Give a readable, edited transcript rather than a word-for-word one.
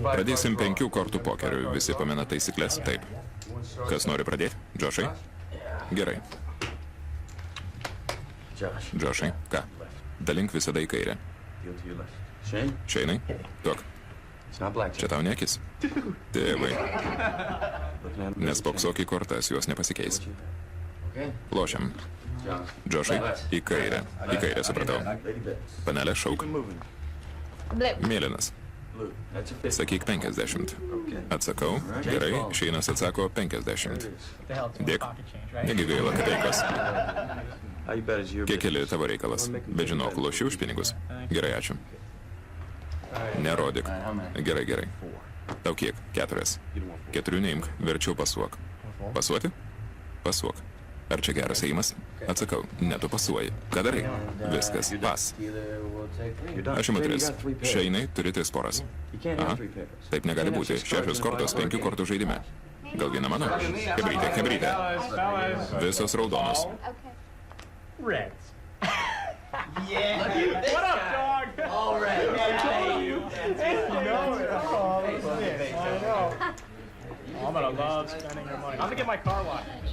Pradėsim 5 kortų pokeriu. Visi pamena taisyklės? Taip. Kas nori pradėti? Džošai? Gerai. Džošai, ką? Dalink visada į kairę. Šeinai? Tok. Čia tau nekis? Tėvai. Nespoksok į kortas, jos nepasikeis. Lošiam. Džošai, į kairę. Į kairę, supratau. Panelė, šauk. Mėlynas. Sakyk 50. Atsakau. Gerai, Šeinas atsako 50. Dėk. Negi gaila, kad reikas. Kiek keli tavo reikalas? Bet žinok, loši už pinigus. Gerai, ačiū. Nerodyk. Gerai, gerai. Tau kiek? 4. 4 neimk, verčiau pasuok. Pasuoti? Pasuok. Ar čia geras ėjimas? Atsakau, ne tu pasuoji. Ką darai? Viskas, pas. Aš imu 3. Šeinai turi 3 poras. Aha, taip negali būti. 6 kortos 5 kortų žaidime. Gal viena mano? Hebrytė, hebrytė. Visos raudonos. Reds. Yeah. What up, dog? All right. I told you. I know it. Oh, I know. I'm gonna love spending your money. I'm gonna get my car washed.